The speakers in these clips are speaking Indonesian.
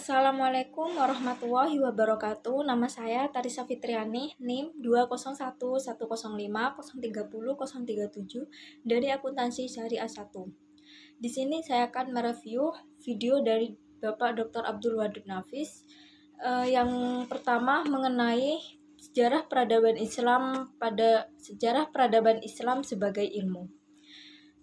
Assalamualaikum warahmatullahi wabarakatuh. Nama saya Tarisa Fitriani, NIM 20110503037 dari Akuntansi Syariah 1. Di sini saya akan mereview video dari Bapak Dr. Abdul Wadud Nafis yang pertama mengenai sejarah peradaban Islam sebagai ilmu.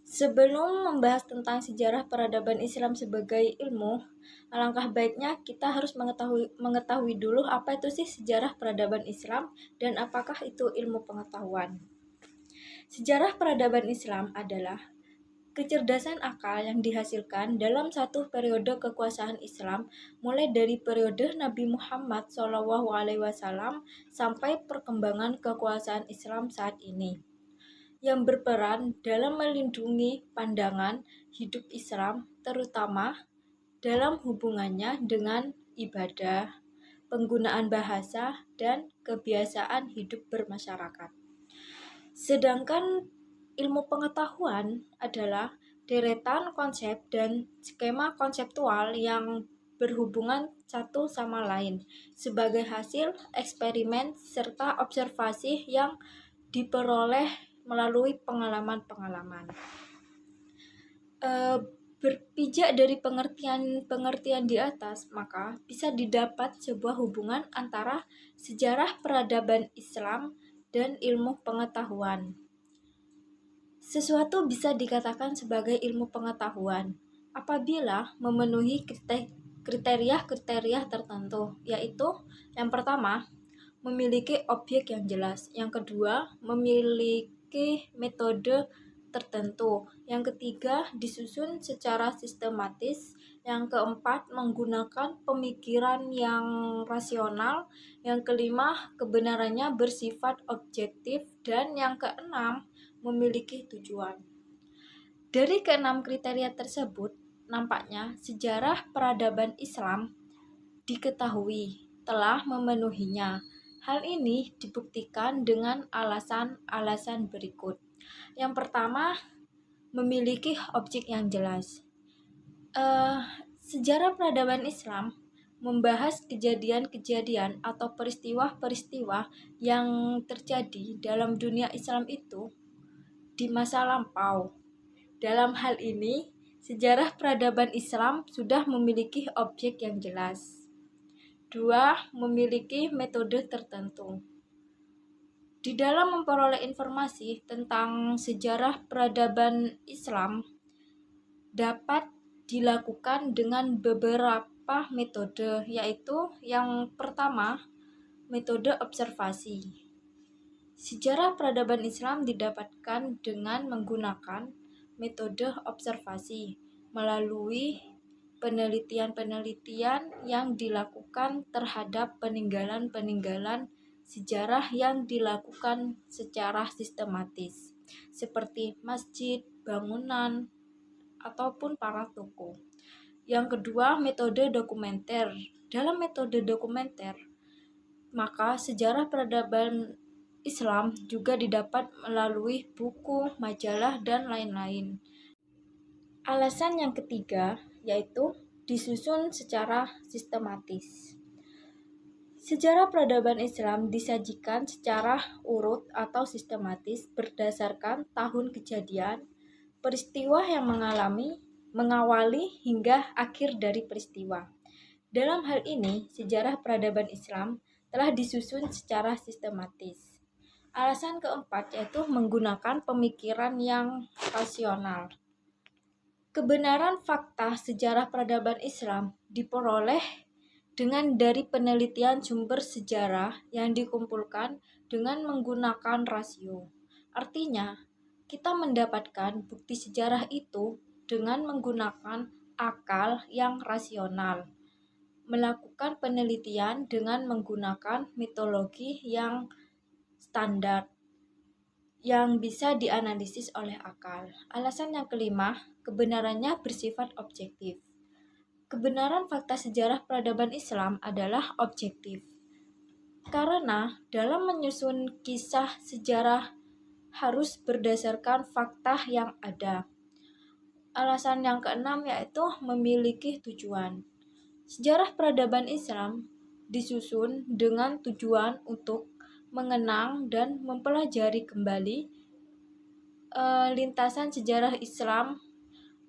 Sebelum membahas tentang sejarah peradaban Islam sebagai ilmu, alangkah baiknya kita harus mengetahui dulu apa itu sih sejarah peradaban Islam dan apakah itu ilmu pengetahuan. Sejarah peradaban Islam adalah kecerdasan akal yang dihasilkan dalam satu periode kekuasaan Islam, mulai dari periode Nabi Muhammad SAW sampai perkembangan kekuasaan Islam saat ini, yang berperan dalam melindungi pandangan hidup Islam, terutama dalam hubungannya dengan ibadah, penggunaan bahasa, dan kebiasaan hidup bermasyarakat. Sedangkan ilmu pengetahuan adalah deretan konsep dan skema konseptual yang berhubungan satu sama lain sebagai hasil eksperimen serta observasi yang diperoleh melalui pengalaman-pengalaman. Berpijak dari pengertian di atas, maka bisa didapat sebuah hubungan antara sejarah peradaban Islam dan ilmu pengetahuan. Sesuatu bisa dikatakan sebagai ilmu pengetahuan apabila memenuhi kriteria-kriteria tertentu, yaitu yang pertama, memiliki objek yang jelas, yang kedua, memiliki metode tertentu, yang ketiga, disusun secara sistematis, yang keempat, menggunakan pemikiran yang rasional, yang kelima, kebenarannya bersifat objektif, dan yang keenam, memiliki tujuan. Dari keenam kriteria tersebut, nampaknya sejarah peradaban Islam diketahui telah memenuhinya. Hal ini dibuktikan dengan alasan-alasan berikut. Yang pertama, memiliki objek yang jelas. Sejarah peradaban Islam membahas kejadian-kejadian atau peristiwa-peristiwa yang terjadi dalam dunia Islam itu di masa lampau. Dalam hal ini, sejarah peradaban Islam sudah memiliki objek yang jelas. 2. Memiliki metode tertentu. Di dalam memperoleh informasi tentang sejarah peradaban Islam dapat dilakukan dengan beberapa metode, yaitu yang pertama, metode observasi. Sejarah peradaban Islam didapatkan dengan menggunakan metode observasi melalui penelitian-penelitian yang dilakukan terhadap peninggalan-peninggalan sejarah yang dilakukan secara sistematis, seperti masjid, bangunan, ataupun para toko. Yang kedua, metode dokumenter. Dalam metode dokumenter, maka sejarah peradaban Islam juga didapat melalui buku, majalah, dan lain-lain. Alasan yang ketiga yaitu disusun secara sistematis. Sejarah peradaban Islam disajikan secara urut atau sistematis berdasarkan tahun kejadian, peristiwa yang mengawali hingga akhir dari peristiwa. Dalam hal ini, sejarah peradaban Islam telah disusun secara sistematis. Alasan keempat yaitu menggunakan pemikiran yang rasional. Kebenaran fakta sejarah peradaban Islam diperoleh dari penelitian sumber sejarah yang dikumpulkan dengan menggunakan rasio. Artinya, kita mendapatkan bukti sejarah itu dengan menggunakan akal yang rasional, melakukan penelitian dengan menggunakan metodologi yang standar yang bisa dianalisis oleh akal. Alasan yang kelima, kebenarannya bersifat objektif. Kebenaran fakta sejarah peradaban Islam adalah objektif, karena dalam menyusun kisah sejarah harus berdasarkan fakta yang ada. Alasan yang keenam yaitu memiliki tujuan. Sejarah peradaban Islam disusun dengan tujuan untuk mengenang dan mempelajari kembali lintasan sejarah Islam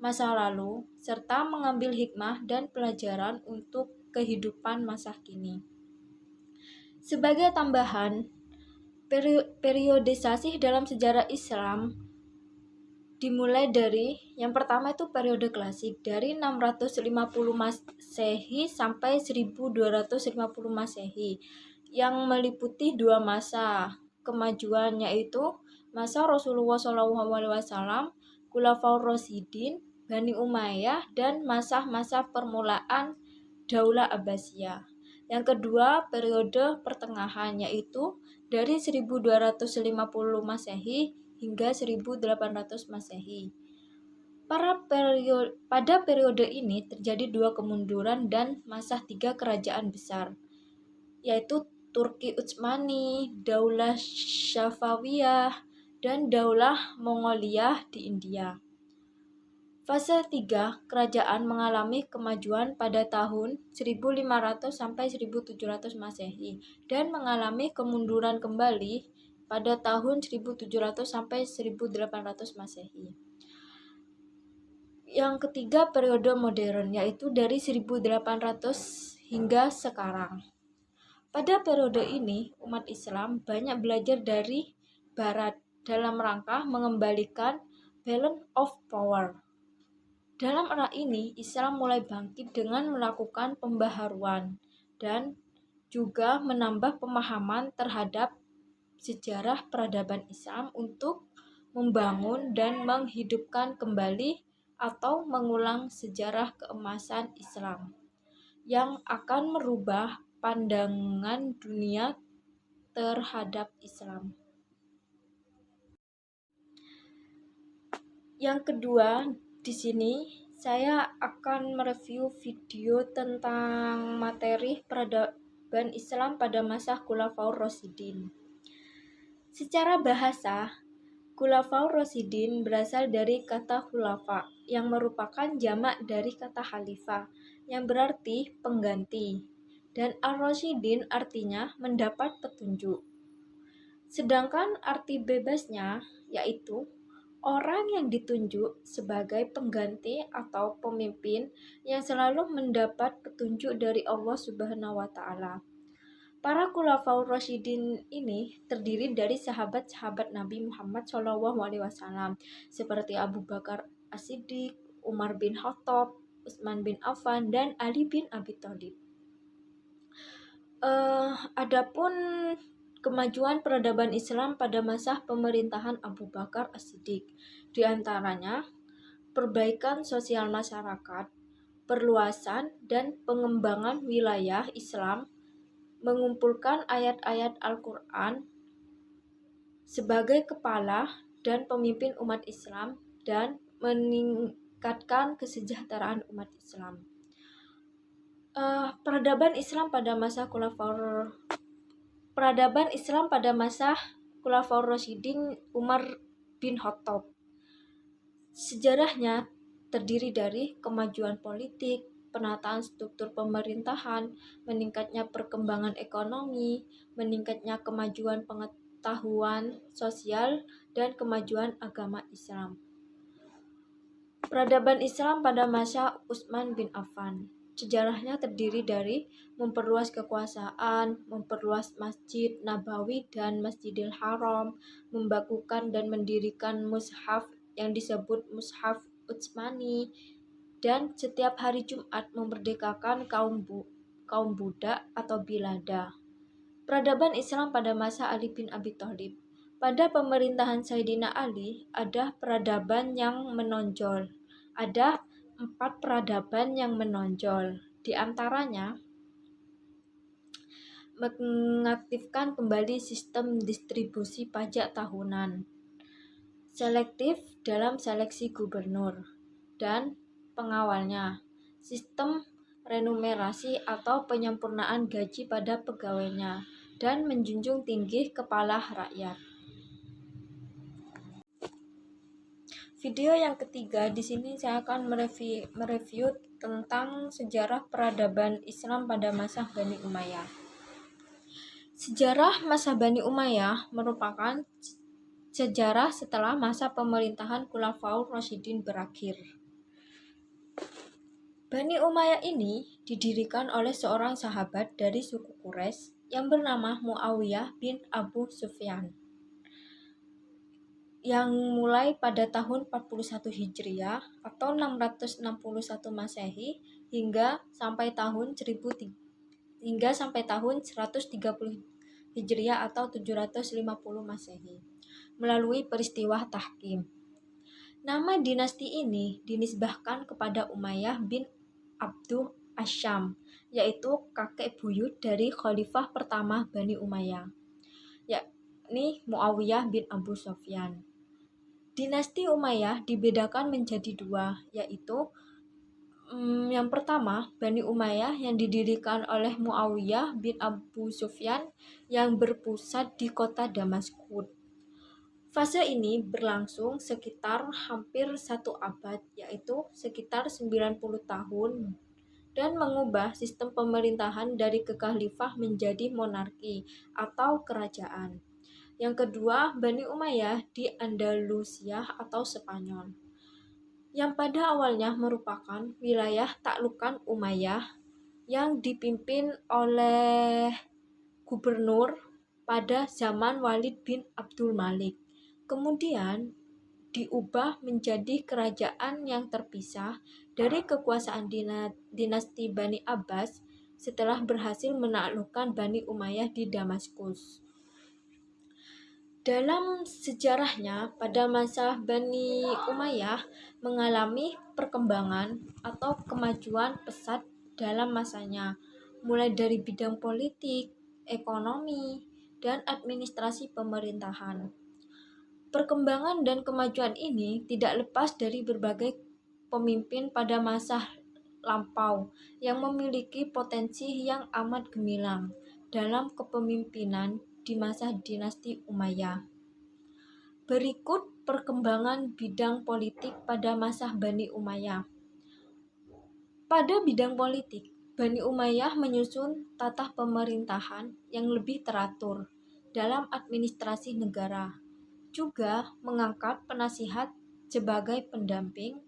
masa lalu, serta mengambil hikmah dan pelajaran untuk kehidupan masa kini. Sebagai tambahan, periodisasi dalam sejarah Islam dimulai dari yang pertama itu periode klasik dari 650 Masehi sampai 1250 Masehi yang meliputi dua masa kemajuan, yaitu masa Rasulullah SAW, Khulafaur Rasyidin, Bani Umayyah, dan masa-masa permulaan Daulah Abbasiyah. Yang kedua, periode pertengahan, yaitu dari 1250 Masehi hingga 1800 Masehi. Pada periode ini terjadi dua kemunduran dan masa tiga kerajaan besar, yaitu Turki Utsmani, Daulah Safawiyah, dan Daulah Mongolia di India. Fase 3, kerajaan mengalami kemajuan pada tahun 1500 sampai 1700 Masehi dan mengalami kemunduran kembali pada tahun 1700 sampai 1800 Masehi. Yang ketiga, periode modern, yaitu dari 1800 hingga sekarang. Pada periode ini, umat Islam banyak belajar dari Barat dalam rangka mengembalikan balance of power. Dalam era ini, Islam mulai bangkit dengan melakukan pembaharuan dan juga menambah pemahaman terhadap sejarah peradaban Islam untuk membangun dan menghidupkan kembali atau mengulang sejarah keemasan Islam yang akan merubah pandangan dunia terhadap Islam. Yang kedua, di sini saya akan mereview video tentang materi peradaban Islam pada masa Khulafaur Rasyidin. Secara bahasa, Khulafaur Rasyidin berasal dari kata khulafa yang merupakan jamak dari kata khalifah yang berarti pengganti, dan ar-Rasyidin artinya mendapat petunjuk. Sedangkan arti bebasnya yaitu orang yang ditunjuk sebagai pengganti atau pemimpin yang selalu mendapat petunjuk dari Allah Subhanahu wa Ta'ala. Para Khulafaur Rasyidin ini terdiri dari sahabat-sahabat Nabi Muhammad SAW seperti Abu Bakar As-Siddiq, Umar bin Khattab, Utsman bin Affan, dan Ali bin Abi Thalib. Adapun kemajuan peradaban Islam pada masa pemerintahan Abu Bakar As-Siddiq, di antaranya perbaikan sosial masyarakat, perluasan dan pengembangan wilayah Islam, mengumpulkan ayat-ayat Al-Quran sebagai kepala dan pemimpin umat Islam, dan meningkatkan kesejahteraan umat Islam. Peradaban Islam pada masa Khulafaur Rasyidin Umar bin Khattab. Sejarahnya terdiri dari kemajuan politik, penataan struktur pemerintahan, meningkatnya perkembangan ekonomi, meningkatnya kemajuan pengetahuan sosial, dan kemajuan agama Islam. Peradaban Islam pada masa Utsman bin Affan. Sejarahnya terdiri dari memperluas kekuasaan, memperluas Masjid Nabawi dan Masjidil Haram, membakukan dan mendirikan mushaf yang disebut Mushaf Utsmani, dan setiap hari Jumat memerdekakan kaum budak atau bilada. Peradaban Islam pada masa Ali bin Abi Thalib. Pada pemerintahan Sayyidina Ali ada peradaban yang menonjol. Ada 4 peradaban yang menonjol. Di antaranya mengaktifkan kembali sistem distribusi pajak tahunan, selektif dalam seleksi gubernur, dan pengawalnya, sistem renumerasi atau penyempurnaan gaji pada pegawainya, dan menjunjung tinggi kepala rakyat. Video yang ketiga, di sini saya akan mereview tentang sejarah peradaban Islam pada masa Bani Umayyah. Sejarah masa Bani Umayyah merupakan sejarah setelah masa pemerintahan Khulafaur Rasyidin berakhir. Bani Umayyah ini didirikan oleh seorang sahabat dari suku Quraisy yang bernama Muawiyah bin Abu Sufyan, yang mulai pada tahun 41 Hijriah atau 661 Masehi hingga sampai tahun 130 Hijriah atau 750 Masehi melalui peristiwa Tahkim. Nama dinasti ini dinisbahkan kepada Umayyah bin Abduh Asyam, yaitu kakek buyut dari khalifah pertama Bani Umayyah, yakni Muawiyah bin Abu Sufyan. Dinasti Umayyah dibedakan menjadi dua, yaitu yang pertama, Bani Umayyah yang didirikan oleh Muawiyah bin Abu Sufyan yang berpusat di kota Damaskus. Fase ini berlangsung sekitar hampir 1 abad, yaitu sekitar 90 tahun, dan mengubah sistem pemerintahan dari kekhalifah menjadi monarki atau kerajaan. Yang kedua, Bani Umayyah di Andalusia atau Spanyol, yang pada awalnya merupakan wilayah taklukan Umayyah yang dipimpin oleh gubernur pada zaman Walid bin Abdul Malik. Kemudian diubah menjadi kerajaan yang terpisah dari kekuasaan dinasti Bani Abbas setelah berhasil menaklukkan Bani Umayyah di Damaskus. Dalam sejarahnya, pada masa Bani Umayyah mengalami perkembangan atau kemajuan pesat dalam masanya, mulai dari bidang politik, ekonomi, dan administrasi pemerintahan. Perkembangan dan kemajuan ini tidak lepas dari berbagai pemimpin pada masa lampau yang memiliki potensi yang amat gemilang dalam kepemimpinan di masa dinasti Umayyah. Berikut perkembangan bidang politik pada masa Bani Umayyah. Pada bidang politik, Bani Umayyah menyusun tata pemerintahan yang lebih teratur dalam administrasi negara, juga mengangkat penasihat sebagai pendamping.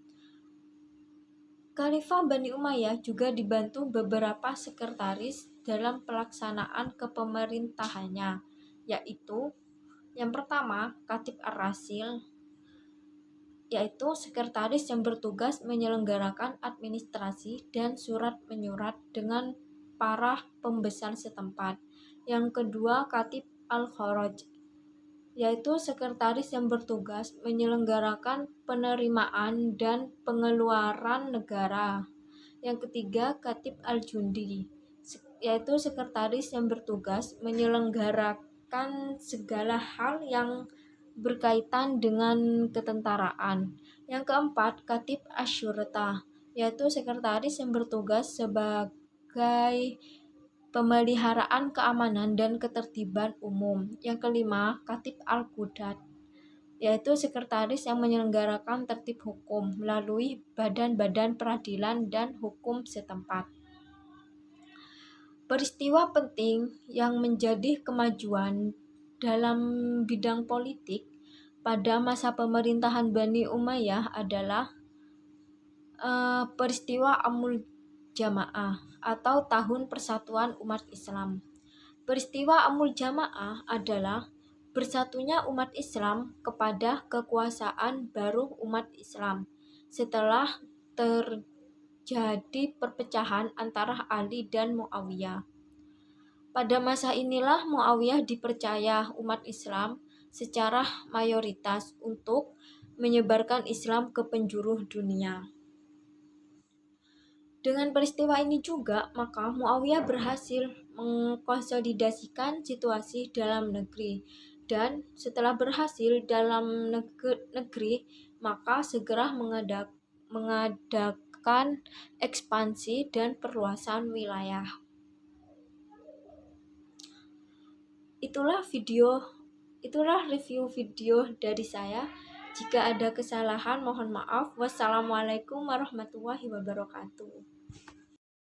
Khalifah Bani Umayyah juga dibantu beberapa sekretaris dalam pelaksanaan kepemerintahannya, yaitu yang pertama, Khatib Ar-Rasil, yaitu sekretaris yang bertugas menyelenggarakan administrasi dan surat menyurat dengan para pembesar setempat. Yang kedua, Khatib Al-Kharaj, yaitu sekretaris yang bertugas menyelenggarakan penerimaan dan pengeluaran negara. Yang ketiga, Khatib Al-Jundi, yaitu sekretaris yang bertugas menyelenggarakan segala hal yang berkaitan dengan ketentaraan. Yang keempat, Khatib Asyurta, yaitu sekretaris yang bertugas sebagai pemeliharaan keamanan dan ketertiban umum. Yang kelima, Khatib Al-Qudat, yaitu sekretaris yang menyelenggarakan tertib hukum melalui badan-badan peradilan dan hukum setempat. Peristiwa penting yang menjadi kemajuan dalam bidang politik pada masa pemerintahan Bani Umayyah adalah peristiwa Amul Jamaah atau Tahun Persatuan Umat Islam. Peristiwa Amul Jamaah adalah bersatunya umat Islam kepada kekuasaan baru umat Islam setelah terjadi perpecahan antara Ali dan Muawiyah. Pada masa inilah Muawiyah dipercaya umat Islam secara mayoritas untuk menyebarkan Islam ke penjuru dunia. Dengan peristiwa ini juga, maka Muawiyah berhasil mengkonsolidasikan situasi dalam negeri, dan setelah berhasil dalam negeri, maka segera mengadakan ekspansi dan perluasan wilayah. Itulah review video dari saya. Jika ada kesalahan, mohon maaf. Wassalamualaikum warahmatullahi wabarakatuh.